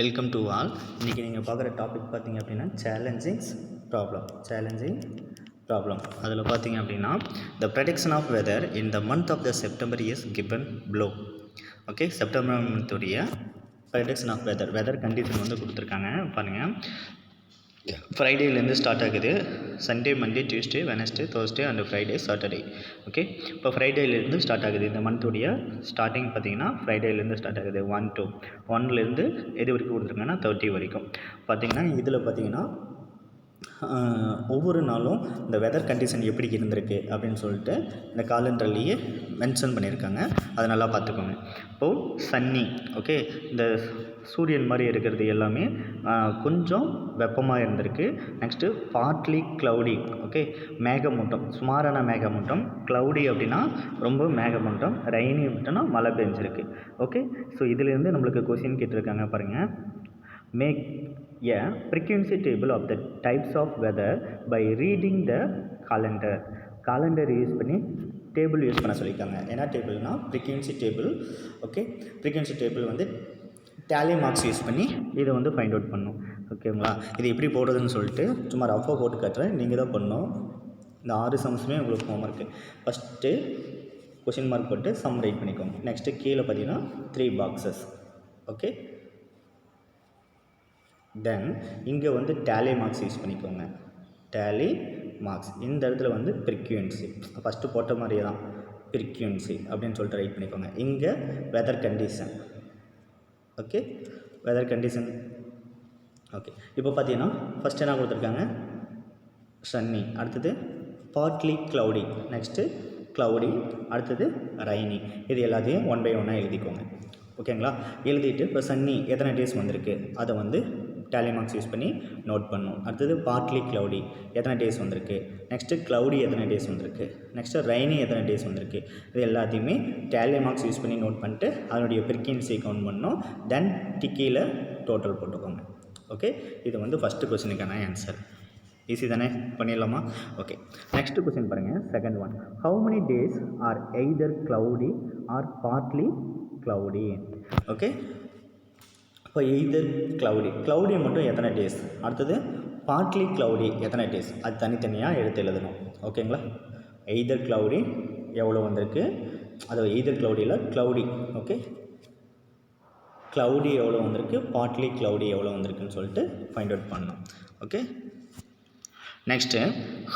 Welcome to all. இன்றைக்கி நீங்கள் பார்க்குற டாபிக் பார்த்தீங்க அப்படின்னா சேலஞ்சிங் ப்ராப்ளம். அதில் பார்த்தீங்க அப்படின்னா the prediction of weather in the month of the September is given below. Okay, September மந்த்துடைய ப்ரெடிக்ஷன் ஆஃப் வெதர் கண்டிஷன் வந்து கொடுத்துருக்காங்க. பாருங்கள், ஃப்ரைடேலேருந்து ஸ்டார்ட் ஆகுது. Sunday, Monday, Tuesday, Wednesday, Thursday and Friday, Saturday. Okay, இப்போ ஃப்ரைடேலேருந்து ஸ்டார்ட் ஆகுது. இந்த மந்த்துடைய ஸ்டார்டிங் பார்த்தீங்கன்னா ஃப்ரைடேலேருந்து ஸ்டார்ட் ஆகுது. 1 எது வரைக்கும் கொடுத்துருக்காங்கன்னா 30 வரைக்கும். பார்த்தீங்கன்னா இதில் பார்த்தீங்கன்னா ஒவ்வொரு நாளும் இந்த வெதர் கண்டிஷன் எப்படி இருந்திருக்கு அப்படின்னு சொல்லிட்டு இந்த காலண்டர்லேயே மென்ஷன் பண்ணியிருக்காங்க. அதை நல்லா பார்த்துக்கோங்க. இப்போது சன்னி, ஓகே, இந்த சூரியன் மாதிரி இருக்கிறது எல்லாமே கொஞ்சம் வெப்பமாக இருந்திருக்கு. நெக்ஸ்ட்டு பார்ட்லி க்ளவுடி, ஓகே, மேகமூட்டம், சுமாரான மேகமூட்டம். க்ளவுடி அப்படின்னா ரொம்ப மேகமூட்டம். ரெய்னி அப்படின்னா மழை பெஞ்சிருக்கு. ஓகே, ஸோ இதுலேருந்து நம்மளுக்கு கொஸ்டின் கேட்டிருக்காங்க பாருங்கள். Make a frequency table of the types of weather by reading the calendar use பண்ணி டேபிள் யூஸ் பண்ண சொல்லியிருக்காங்க. என்ன டேபிள்னா frequency table. Okay, frequency table வந்து டேலி மார்க்ஸ் யூஸ் பண்ணி இதை வந்து ஃபைண்ட் அவுட் பண்ணணும். ஓகேங்களா, இது எப்படி போடுறதுன்னு சொல்லிட்டு சும்மா ரஃபாக போட்டு காட்டுறேன், நீங்கள் தான் பண்ணணும். இந்த 6 சம்ஸுமே உங்களுக்கு ஹோம் இருக்குது. ஃபஸ்ட்டு கொஷின் மார்க் போட்டு சம் ரைட் பண்ணிக்கோங்க. நெக்ஸ்ட்டு கீழே பார்த்தீங்கன்னா 3 பாக்ஸஸ். ஓகே, தென் இங்கே வந்து டேலி மார்க்ஸ் யூஸ் பண்ணிக்கோங்க. டேலி மார்க்ஸ் இந்த இடத்துல வந்து ஃப்ரீக்வன்சி ஃபஸ்ட்டு போட்ட மாதிரியே தான் ஃப்ரீக்வன்சி அப்படின்னு சொல்லிட்டு ரைட் பண்ணிக்கோங்க. இங்கே weather condition. Okay, weather condition. Okay, இப்போ பார்த்தீங்கன்னா ஃபஸ்ட்டு என்ன கொடுத்துருக்காங்க, சன்னி, அடுத்தது பார்ட்லி க்ளவுடி, நெக்ஸ்ட்டு க்ளவுடி, அடுத்தது ரைனி. இது எல்லாத்தையும் 1 by 1 எழுதிக்கோங்க. ஓகேங்களா, எழுதிட்டு இப்போ சன்னி எத்தனை டேஸ் வந்திருக்கு அதை வந்து டேலி மார்க்ஸ் யூஸ் பண்ணி நோட் பண்ணணும். அடுத்தது பார்ட்லி க்ளவுடி எத்தனை டேஸ் வந்திருக்கு, நெக்ஸ்ட்டு க்ளவுடி எத்தனை டேஸ் வந்திருக்கு, நெக்ஸ்ட்டு ரெய்னி எத்தனை டேஸ் வந்திருக்கு. இது எல்லாத்தையுமே டேலி மார்க்ஸ் யூஸ் பண்ணி நோட் பண்ணிட்டு அதனுடைய ஃப்ரீக்வன்சியை கவுண்ட் பண்ணணும். தென் டிக்கியில் டோட்டல் போட்டுக்கோங்க. ஓகே, இது வந்து ஃபஸ்ட்டு கொஸ்டினுக்கான ஆன்சர். ஈஸி தானே, பண்ணிடலாமா? ஓகே, நெக்ஸ்ட் கொஸ்டின் பாருங்கள். Second one, how many days are either cloudy or partly cloudy. Okay, இப்போ எய்தர் க்ளவுடி மட்டும் எத்தனை டேஸ், அடுத்தது பார்ட்லி க்ளவுடி எத்தனை டேஸ், அது தனித்தனியாக எடுத்து எழுதணும். ஓகேங்களா, எய்தர் க்ளவுடி எவ்வளோ வந்திருக்கு, அது எய்தர் க்ளவுடியில் க்ளவுடி. ஓகே, க்ளவுடி எவ்வளோ வந்திருக்கு, பார்ட்லி க்ளவுடி எவ்வளோ வந்திருக்குன்னு சொல்லிட்டு ஃபைண்ட் அவுட் பண்ணணும். Okay, next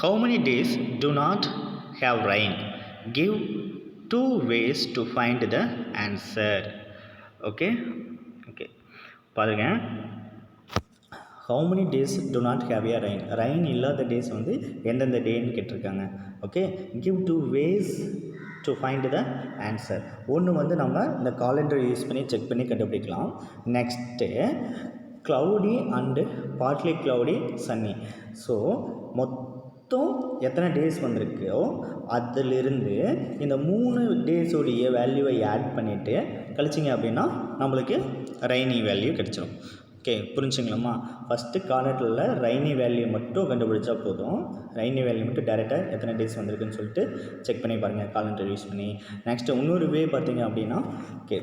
how many days to not have rain, give 2 ways to find the answer. Okay, பாருங்க, how many days to not have a rain இல்லாத days வந்து எந்தெந்த டேன்னு கேட்டிருக்காங்க. Okay, give 2 ways to find the answer. ஒன்று வந்து நம்ம இந்த காலண்டர் யூஸ் பண்ணி செக் பண்ணி கண்டுபிடிக்கலாம். Next cloudy and partly cloudy, sunny. So மொத்தம் எத்தனை டேஸ் வந்திருக்கோ அதிலிருந்து இந்த 3 டேஸோடைய வேல்யூவை ஆட் பண்ணிவிட்டு கழிச்சிங்க அப்படின்னா நம்மளுக்கு ரெய்னி வேல்யூ கிடச்சிடும். ஓகே, புரிஞ்சுங்களாம்மா? ஃபஸ்ட்டு காலண்டரில் ரெய்னி வேல்யூ மட்டும் கண்டுபிடிச்சா போதும். ரெய்னி வேல்யூ மட்டும் டேரெக்டாக எத்தனை டேஸ் வந்திருக்குன்னு சொல்லிட்டு செக் பண்ணி பாருங்கள் காலண்டர் யூஸ் பண்ணி. நெக்ஸ்ட்டு இன்னொரு வே பார்த்தீங்க அப்படின்னா, ஓகே,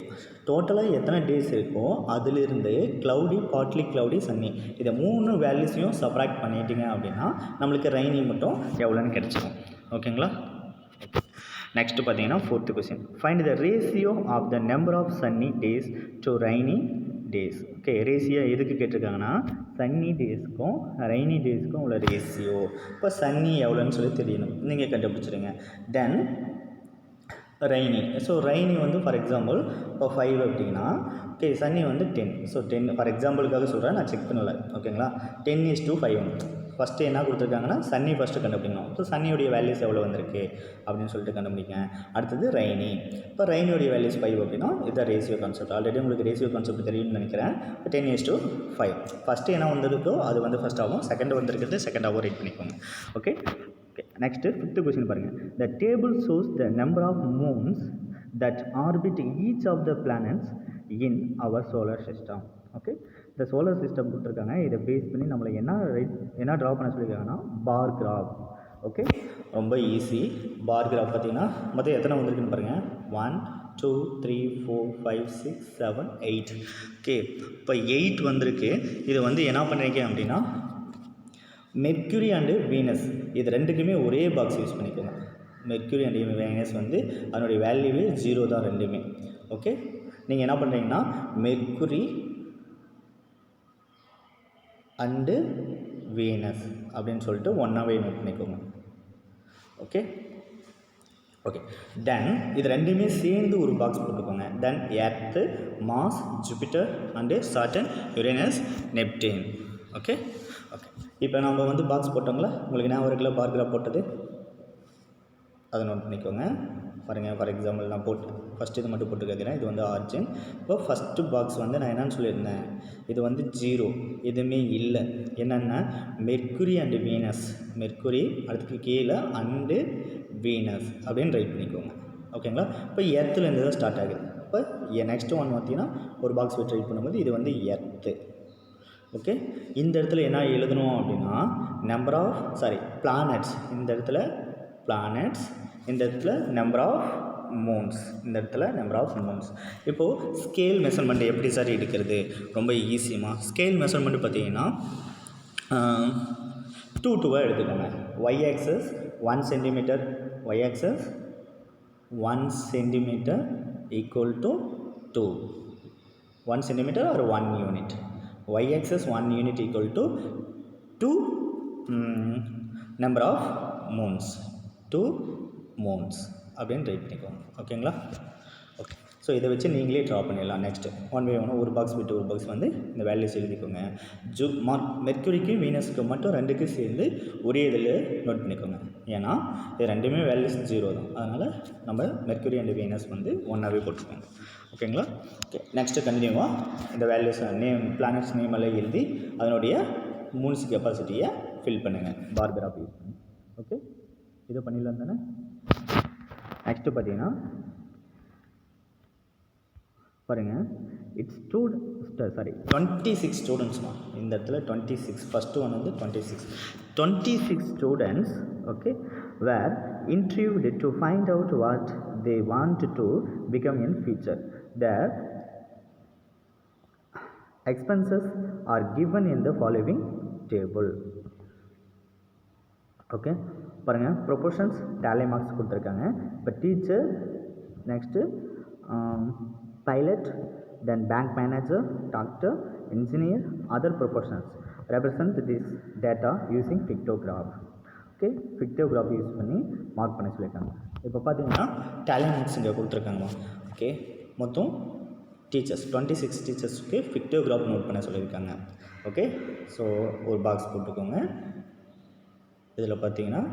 டோட்டலாக எத்தனை டேஸ் இருக்கோ அதிலிருந்து க்ளவுடி, பார்ட்லி க்ளவுடி, சன்னி இதை 3 வேல்யூஸையும் சப்ராக்ட் பண்ணிட்டீங்க அப்படின்னா நம்மளுக்கு ரெய்னி மட்டும் எவ்வளோன்னு கிடச்சிடும். ஓகேங்களா? நெக்ஸ்ட்டு பார்த்தீங்கன்னா 4th question, find the ratio of the number of sunny days to rainy days. Okay, ratio எதுக்கு கேட்டிருக்காங்கன்னா சன்னி டேஸ்க்கும் ரெய்னி டேஸ்க்கும் உள்ள ரேஷியோ. இப்போ சன்னி எவ்வளோன்னு சொல்லி தெரியணும், நீங்கள் கண்டுபிடிச்சிடுங்க. தென் ரெய்னி, ஸோ ரெய்னி வந்து ஃபார் எக்ஸாம்பிள் இப்போ 5 அப்படின்னா, ஓகே, சன்னி வந்து 10. ஸோ 10 ஃபார் எக்ஸாம்பிளுக்காக சொல்கிறேன், நான் செக் பண்ணலை. ஓகேங்களா, 10:5 ஃபஸ்ட்டு என்ன கொடுத்துருக்காங்கன்னா சன்னி ஃபஸ்ட்டு கண்டுபிடிக்கணும். ஸோ சன்னியோடைய வேல்யூஸ் எவ்வளோ வந்திருக்கு அப்படின்னு சொல்லிட்டு கண்டுபிடிங்க. அடுத்தது ரெய்னி, இப்போ ரெய்னியோடைய வேல்யூஸ் 5 அப்படின்னா இதுதான் ரேஷியோ கான்செப்ட். ஆல்ரெடி உங்களுக்கு ரேஷியோ கான்செப்ட் தெரியும்னு நினைக்கிறேன். இப்போ 10:5 ஃபஸ்ட்டு என்ன வந்திருக்கோ அது வந்து ஃபஸ்ட் ஆகும், செகண்ட் வந்திருக்கிறது செகண்டாகவும் ரைட் பண்ணிக்கோங்க. ஓகே, நெக்ஸ்ட்டு 5th கொஸ்டின் பாருங்கள். The table shows the number of moons that orbit each of the planets in our solar system. Okay, இந்த சோலார் சிஸ்டம் கொடுத்துருக்காங்க. இதை பேஸ் பண்ணி நம்மளை என்ன ட்ரா பண்ண சொல்லியிருக்காங்கன்னா பார் கிராஃப். ஓகே, ரொம்ப ஈஸி. பார் கிராஃப் பார்த்தீங்கன்னா மொத்தம் எத்தனை வந்திருக்குன்னு பாருங்கள். 1 2 3 4 5 6 7 8. ஓகே, இப்போ 8 வந்திருக்கு. இது வந்து என்ன பண்ணியிருக்கேன் அப்படின்னா மெர்க்குரி அண்டு வீனஸ் இது ரெண்டுக்குமே ஒரே பாக்ஸ் யூஸ் பண்ணிக்கோங்க. மெர்க்குரி அண்ட் வீனஸ் வந்து அதனுடைய வேல்யூவே 0 தான் ரெண்டுமே. ஓகே, நீங்கள் என்ன பண்ணுறீங்கன்னா மெர்க்குரி அண்டு வீனஸ் அப்படின்னு சொல்லிட்டு ஒன்றாவே நோட் பண்ணிக்கோங்க. ஓகே ஓகே தென் இது ரெண்டுமே சேர்ந்து ஒரு பாக்ஸ் போட்டுக்கோங்க. Then Earth, Mars, Jupiter and Saturn, Uranus, Neptune. Okay okay இப்போ நம்ம வந்து பாக்ஸ் போட்டோங்களா, உங்களுக்கு ஞாபகம் இருக்குல்ல பார் கிராஃப் போட்டது, அதை நோட் பண்ணிக்கோங்க. பாருங்கள், ஃபார் எக்ஸாம்பிள் நான் ஃபஸ்ட்டு இது மட்டும் போட்டுக்கிறேன். இது வந்து ஆர்ஜின். இப்போ ஃபஸ்ட்டு பாக்ஸ் வந்து நான் என்னென்னு சொல்லியிருந்தேன், இது வந்து 0 எதுவுமே இல்லை. என்னென்னா மெர்க்குரி அண்டு வீனஸ், மெர்க்குரி அடுத்துக்கு கீழே அண்டு வீனஸ் அப்படின்னு ரைட் பண்ணிக்கோங்க. ஓகேங்களா, இப்போ எர்த்துலேருந்து தான் ஸ்டார்ட் ஆகுது. இப்போ நெக்ஸ்ட் ஒன் பார்த்தீங்கன்னா ஒரு பாக்ஸ் வச்சு ரைட் பண்ணும்போது இது வந்து எர்த்து. ஓகே, இந்த இடத்துல என்ன எழுதணும் அப்படின்னா பிளானட்ஸ், இந்த இடத்துல பிளானட்ஸ், இந்த இடத்துல நம்பர் ஆஃப் மூன்ஸ், இந்த இடத்துல நம்பர் ஆஃப் மூன்ஸ். இப்போது ஸ்கேல் மெஷர்மெண்ட் எப்படி சார் எடுக்கிறது, ரொம்ப ஈஸியமாக. ஸ்கேல் மெஷர்மெண்ட் பார்த்தீங்கன்னா 2 எடுத்துக்கோங்க. Y axis 1 centimetre, Y axis 1 centimetre equal to 2, 1 centimetre or 1 unit. Y axis 1 unit equal to 2 number of moons, 2 moons அப்படின்னு ரைட் பண்ணிக்கோங்க. ஓகேங்களா, ஓகே. ஸோ இதை வச்சு நீங்களே ட்ரா பண்ணிடலாம். நெக்ஸ்ட்டு 1 by 1 ஒரு பாக்ஸ் விட்டு ஒரு பாக்ஸ் வந்து இந்த வேல்யூஸ் எழுதிக்கோங்க. மெர்க்குரிக்கு வீனஸுக்கு மட்டும் ரெண்டுக்கும் சேர்ந்து ஒரே இதில் நோட் பண்ணிக்கோங்க. ஏன்னா இது ரெண்டுமே வேல்யூஸ் 0 தான், அதனால் நம்ம மெர்க்குரி அண்ட் வீனஸ் வந்து ஒன்றாவே போட்டுக்கோங்க. ஓகேங்களா, ஓகே. நெக்ஸ்ட்டு கண்டினியூவாக இந்த வேல்யூஸ் நேம், பிளானட்ஸ் நேம் எல்லாம் எழுதி அதனுடைய மூன்ஸ் கெப்பாசிட்டியை ஃபில் பண்ணுங்கள் பார் கிராஃப் யூஸ் பண்ணி. ஓகே, இது பண்ணிடலாம் தானே. நெக்ஸ்ட்டு பார்த்தீங்கன்னா பாருங்கள், இட்ஸ் 26 ஸ்டூடெண்ட்ஸ்மா. இந்த இடத்துல 26, ஃபஸ்ட்டு ஒன் வந்து 26 students. Okay, were interviewed to find out what they want to become in future. Their expenses are given in the following table. Okay, பாருங்கள், ப்ரொபோர்ஷன்ஸ் டேலி மார்க்ஸ் கொடுத்துருக்காங்க. இப்போ teacher, next pilot, then bank manager, doctor, engineer, other proportions represent this data using pictograph. Okay, pictograph use பண்ணி mark பண்ண சொல்லியிருக்காங்க. இப்போ பார்த்தீங்கன்னா tally marks இங்கே கொடுத்துருக்காங்கம்மா. ஓகே, மொத்தம் டீச்சர்ஸ் 26 டீச்சர்ஸ்க்கு பிக்டோகிராஃப் நோட் பண்ண சொல்லியிருக்காங்க. ஓகே, ஸோ ஒரு பாக்ஸ் போட்டுக்கோங்க. இதில் பார்த்தீங்கன்னா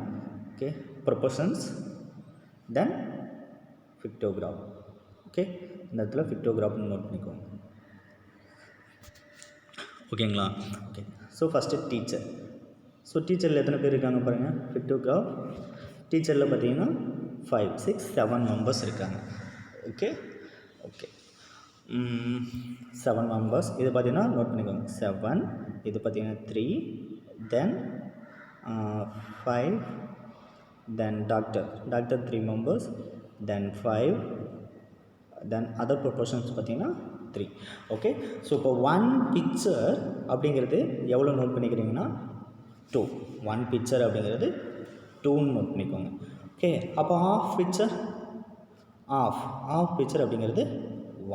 okay proportions then pictograph. Okay, இந்த இடத்துல பிக்டோகிராஃப்னு நோட் பண்ணிக்கோங்க. ஓகேங்களா, okay. So first teacher. So டீச்சரில் எத்தனை பேர் இருக்காங்க பாருங்கள். பிக்டோகிராஃப் டீச்சரில் பார்த்தீங்கன்னா 5 6 7 மெம்பர்ஸ் இருக்காங்க. Okay okay 7 members. இது பார்த்தீங்கன்னா நோட் பண்ணிக்கோங்க 7. இது பார்த்தீங்கன்னா 3, தென் 5, then doctor 3 members, then 5, then other proportions பார்த்தீங்கன்னா 3. ஓகே, ஸோ இப்போ 1 picture அப்படிங்கிறது எவ்வளோ நோட் பண்ணிக்கிறீங்கன்னா 2. 1 picture அப்படிங்கிறது 2ன்னு நோட் பண்ணிக்கோங்க. ஓகே, அப்போ half picture அப்படிங்கிறது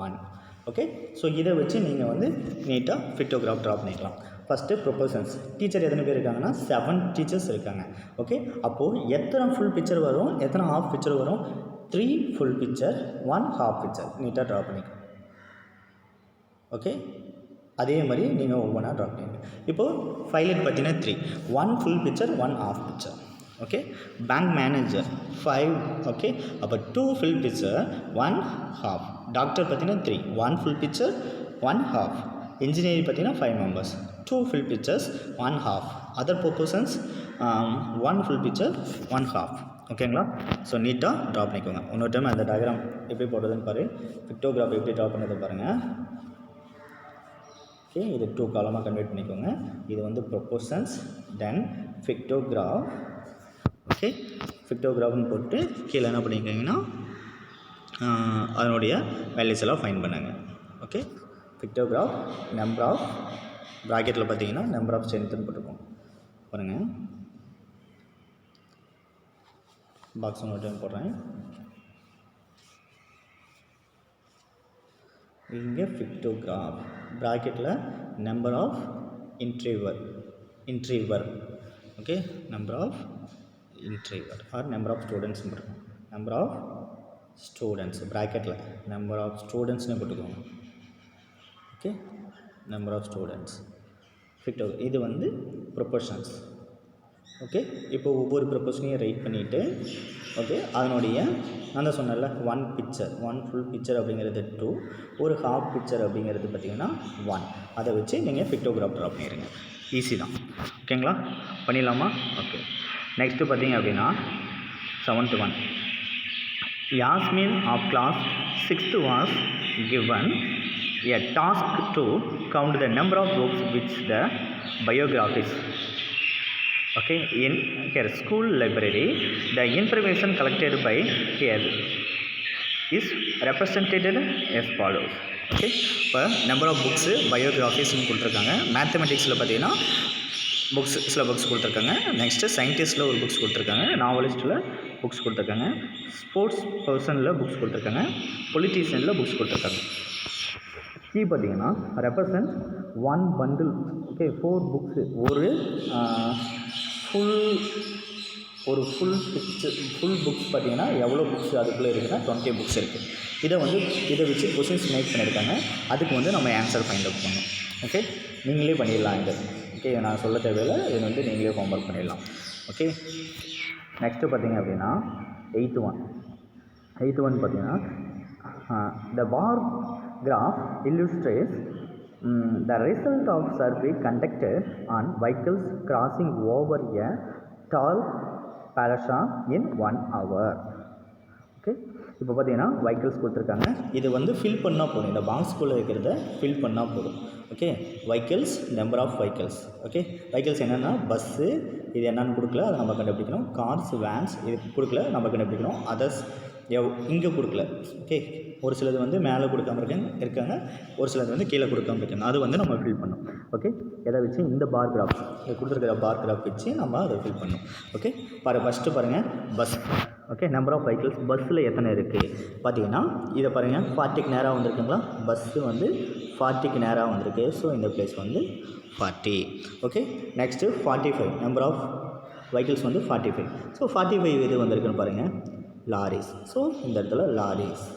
1. ஓகே, ஸோ இதை வச்சு நீங்கள் வந்து நீட்டாக பிக்டோகிராஃப் ட்ரா பண்ணிக்கலாம். First proportions. டீச்சர் எத்தனை பேர் இருக்காங்கன்னா 7 டீச்சர்ஸ் இருக்காங்க. ஓகே, அப்போது எத்தனை ஃபுல் பிக்சர் வரும், எத்தனை ஹாஃப் பிக்சர் வரும்? 3 ஃபுல் பிக்சர், 1 ஹாஃப் பிக்சர். நீட்டாக ட்ரா பண்ணிக்கோங்க. ஓகே, அதே மாதிரி நீங்கள் ஒவ்வொன்றா ட்ரா பண்ணிங்க. இப்போது பைலட் பார்த்தீங்கன்னா 3, 1 full picture, 1 half picture. Okay, bank manager 5. Okay, அப்போ 2 ஃபுல் பிக்சர், 1 ஹாஃப். டாக்டர் பார்த்தீங்கன்னா 3, 1 ஃபுல் பிக்சர், 1 ஹாஃப். இன்ஜினியரிங் பார்த்தீங்கன்னா 5 members, 2 full pictures, 1 half. Other proportions 1 full picture, 1 half. ஓகேங்களா, ஸோ நீட்டாக ட்ரா பண்ணிக்கோங்க. இன்னொரு டைம் அந்த டயக்ராம் எப்படி போடுறதுன்னு பாரு, பிக்டோகிராஃப் எப்படி ட்ரா பண்ணது பாருங்கள். ஓகே, இது 2 காலமாக கன்வெர்ட் பண்ணிக்கோங்க. இது வந்து ப்ரொபோர்ஷன்ஸ், தென் பிக்டோகிராஃப். ஓகே, பிக்டோகிராஃப்னு போட்டு கீழே என்ன பண்ணிக்கோங்கன்னா அதனுடைய வேல்யூஸ் எல்லாம் ஃபைண்ட் பண்ணுங்க. ஓகே, பிக்டோகிராஃப் நம்பர் ஆஃப் ப்ராக்கெட்டில் பார்த்தீங்கன்னா நம்பர் ஆஃப் ஸ்ட்ரென்த்துன்னு போட்டுருக்கோம் பாருங்கள். பாக்ஸ் ஒன்று டைம் போடுறேன். இங்கே பிக்டோகிராஃப் ப்ராக்கெட்டில் number of introvert okay, number of introvert or number of students இருக்கும். நம்பர் ஆஃப் ஸ்டூடெண்ட்ஸ் ப்ராக்கெட்டில் நம்பர் ஆஃப் ஸ்டூடெண்ட்ஸ்னு போட்டுக்கோங்க. ஓகே, நம்பர் ஆஃப் ஸ்டூடெண்ட்ஸ் ஃபிக்டோ இது வந்து ப்ரொபோர்ஷன்ஸ். ஓகே, இப்போ ஒவ்வொரு ப்ரொபோர்ஷனையும் ரைட் பண்ணிவிட்டு ஓகே அதனுடைய நான் தான் சொன்னேன்ல one picture, one full picture அப்படிங்கிறது 2, ஒரு ஹாஃப் பிக்சர் அப்படிங்கிறது பார்த்திங்கன்னா 1. அதை வச்சு நீங்கள் பிக்டோகிராஃப் ட்ரா பண்ணிடுங்க. ஈஸி தான். ஓகேங்களா, பண்ணிடலாமா? ஓகே, நெக்ஸ்ட்டு பார்த்தீங்க அப்படின்னா 7th one. Yasmin of class 6th was given a task to count the number of books which the biographies. Okay, in her school library, the information collected by her is represented as follows. Okay, இப்போ number of books பயோகிராஃபிஸ்ன்னு கொடுத்துருக்காங்க. மேத்தமெட்டிக்ஸில் பார்த்தீங்கன்னா சில books கொடுத்துருக்காங்க. Next சயின்டிஸ்ட்டில் ஒரு books கொடுத்துருக்காங்க. நாவலிஸ்ட்டில் books கொடுத்துருக்காங்க. Sports பர்சனில் books கொடுத்துருக்காங்க. பொலிட்டீஷியனில் books கொடுத்துருக்காங்க. கீ பார்த்தீங்கன்னா represent 1 bundle. Okay, 4 books full books பார்த்தீங்கன்னா எவ்வளோ புக்ஸ் அதுக்குள்ளே இருக்குதுன்னா 20 புக்ஸ் இருக்குது. இதை வச்சு கொஷின்ஸ் மேக் பண்ணியிருக்காங்க. அதுக்கு வந்து நம்ம ஆன்சர் ஃபைண்ட் அவுட் பண்ணணும். ஓகே, நீங்களே பண்ணிடலாம். இது ஓகே, நான் சொல்ல தேவையில்லை, இது வந்து நீங்களே ஹோம்ஒர்க் பண்ணிடலாம். ஓகே, நெக்ஸ்ட்டு பார்த்தீங்க அப்படின்னா 8th one பார்த்தீங்கன்னா the bar graph illustrates the result of survey conducted on vehicles crossing over a tall plaza in 1 hour. Okay, இப்போ பார்த்தீங்கன்னா வெஹிக்கிள்ஸ் கொடுத்துருக்காங்க. இது வந்து ஃபில் பண்ணால் போதும். இந்த பாக்ஸ்குள்ளே இருக்கிறத ஃபில் பண்ணால் போதும். Okay, vehicles, number of vehicles. Okay, vehicles என்னென்னா பஸ்ஸு, இது என்னென்னு கொடுக்கல, அதை நம்ம கண்டுபிடிக்கணும். கார்ஸ், வேன்ஸ் இது கொடுக்கல, நம்ம கண்டுபிடிக்கணும். அதர்ஸ் இங்கே கொடுக்கல. ஓகே, ஒரு சிலது வந்து மேலே கொடுக்காம இருக்காங்க, ஒரு சிலது வந்து கீழே கொடுக்காம இருக்காங்க. அது வந்து நம்ம ஃபில் பண்ணணும். ஓகே, எதை வச்சு இந்த பார் கிராஃப், இதை கொடுத்துருக்கிற பார் கிராஃப் வச்சு நம்ம அதை ஃபில் பண்ணணும். ஓகே, ஃபஸ்ட்டு பாருங்கள் bus. Okay, number of vehicles பஸ்ஸில் எத்தனை இருக்குது பார்த்தீங்கன்னா இதை பாருங்கள் 40க்கு நேராக வந்திருக்குங்களா. பஸ்ஸு வந்து 40க்கு நேராக வந்திருக்கு. ஸோ இந்த பிளேஸ் வந்து 40. Okay, next 45 number of vehicles வந்து 45. ஸோ 45 எது வந்திருக்குன்னு பாருங்கள், லாரிஸ். ஸோ இந்த இடத்துல லாரிஸ்.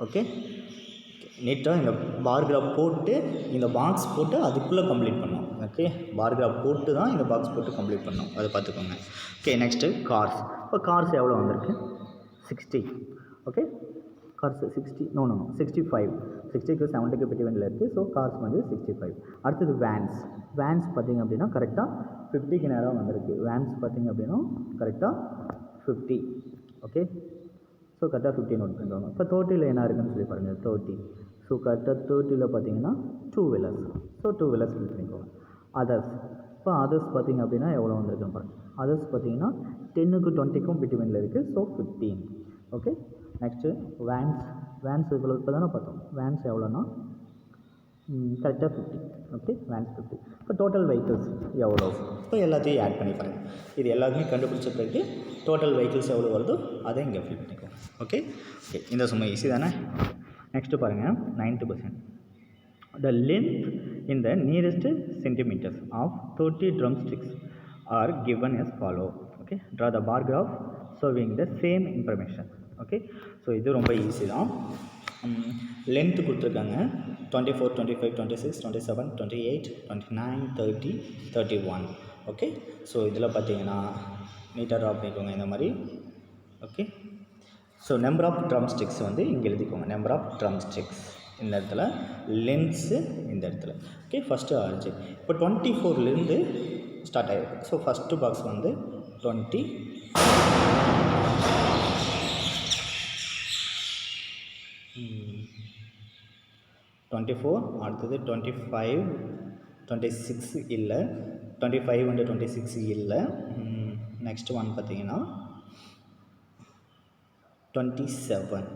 ஓகே, நீட்டாக இந்த பார்கிராஃப் போட்டு இந்த பாக்ஸ் போட்டு அதுக்குள்ளே கம்ப்ளீட் பண்ணோம். ஓகே, பார்கிராஃப் போட்டு தான் இந்த பாக்ஸ் போட்டு கம்ப்ளீட் பண்ணோம், அதை பார்த்துக்கோங்க. Okay, next cars. இப்போ கார்ஸ் எவ்வளோ வந்திருக்கு? 60. Okay, cars 60 no 65. 60க்கு 70க்கு பிட்வீனில் இருக்குது. ஸோ கார்ஸ் வந்து 65. அடுத்தது வேன்ஸ். வேன்ஸ் பார்த்திங்க அப்படின்னா கரெக்டாக 50க்கு நேராக வந்திருக்கு. வேன்ஸ் பார்த்திங்க அப்படின்னா கரெக்டாக 50. ஓகே, ஸோ கரெக்டாக 50 நோட் பண்ணிக்கோங்க. இப்போ 30ல் என்ன இருக்குதுன்னு சொல்லி பாருங்கள், 30. ஸோ கரெக்டாக 30ல் பார்த்தீங்கன்னா 2 வீலர்ஸ். ஸோ 2 வீலர்ஸ் ஃபில் பண்ணிக்கோங்க. அதர்ஸ். இப்போ அதர்ஸ் பார்த்திங்க அப்படின்னா எவ்வளோ வந்திருக்குன்னு பாருங்கள். அதர்ஸ் பார்த்திங்கன்னா 10க்கும் 20க்கும் பிட்வீனில் இருக்குது. So 15. Okay, next vans. Vans இவ்வளோ இப்போ தானே பார்த்தோம். வேன்ஸ் எவ்வளோன்னா கரெக்டாக 50. Okay, vans 50. இப்போ டோட்டல் வெஹிக்கிள்ஸ் எவ்வளோ, இப்போ எல்லாத்தையும் ஆட் பண்ணி பாருங்கள். இது எல்லாருமே கண்டுபிடிச்ச பிறகு டோட்டல் வெஹிக்கிள்ஸ் எவ்வளோ வருதோ அதை இங்கே ஃபில் பண்ணிக்கோங்க. ஓகே ஓகே, இந்த சும்மா ஈஸி தானே. நெக்ஸ்ட்டு பாருங்கள் 9th question. The length in the nearest centimeters of 30 drumsticks are given as follow. Okay, draw the bar graph showing the same information. Okay, so இது ரொம்ப ஈஸி தான். Length கொடுத்துருக்காங்க 24, 25, 26, 27, 28, 29, 30, 31. Okay, so இதில் பார்த்தீங்கன்னா நீட்டாக draw பண்ணிக்கோங்க இந்த மாதிரி. Okay, so number of drumsticks வந்து இங்கே எழுதிக்கோங்க. நம்பர் ஆஃப் ட்ரம் ஸ்டிக்ஸ் இந்த இடத்துல, லென்ஸு இந்த இடத்துல. ஓகே, ஃபஸ்ட்டு ஆர்ஜி. இப்போ 24லேருந்து ஸ்டார்ட் ஆகிருக்கு. ஸோ ஃபஸ்ட்டு பாக்ஸ் வந்து 20, 24, அடுத்தது 25, 26 இல்லை, 25 and 26 இல்லை. நெக்ஸ்ட் ஒன் பார்த்தீங்கன்னா 27.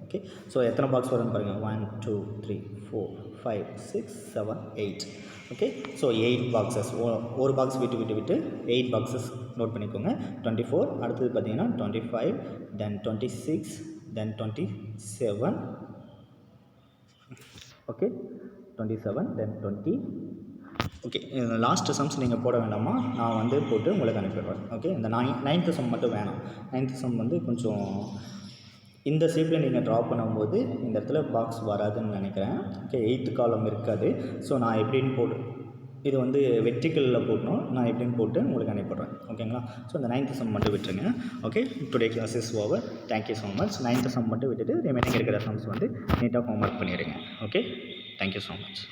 ஓகே, ஸோ எத்தனை பாக்ஸ் வரும்னு பாருங்கள். 1 2 3 4 5 6 7 8. Okay, so 8 boxes. ஒரு பாக்ஸ் விட்டு 8 பாக்ஸஸ் நோட் பண்ணிக்கோங்க. 24, அடுத்தது பார்த்தீங்கன்னா 25, தென் 26, தென் 27. ஓகே, 27, தென் 20. ஓகே, லாஸ்ட் சம்ஸ் நீங்கள் போட வேண்டாமா, நான் வந்து போட்டு உங்களுக்கு அனுப்பிடுவேன். ஓகே, இந்த 9th சம் மட்டும் வேணாம். 9th சம் வந்து கொஞ்சம் இந்த ஷேப்பில் நீங்கள் ட்ரா பண்ணும்போது இந்த இடத்துல பாக்ஸ் வராதுன்னு நினைக்கிறேன். ஓகே, 8th காலம் இருக்காது. ஸோ நான் எப்படின்னு போட்டு இது வந்து வெர்டிக்கலில் போடணும், நான் எப்படின்னு போட்டு உங்களுக்கு அனுப்பிடுறேன். ஓகேங்களா? ஸோ இந்த 9th சம் மட்டும் விட்டுருங்க. Okay, today class is over. Thank you so much. 9th sum மட்டும் விட்டுட்டு ரிமைனிங் இருக்கிற சம்ஸ் வந்து நீட்டாக ஹோம்ஒர்க் பண்ணிடுங்க. Okay, thank you so much.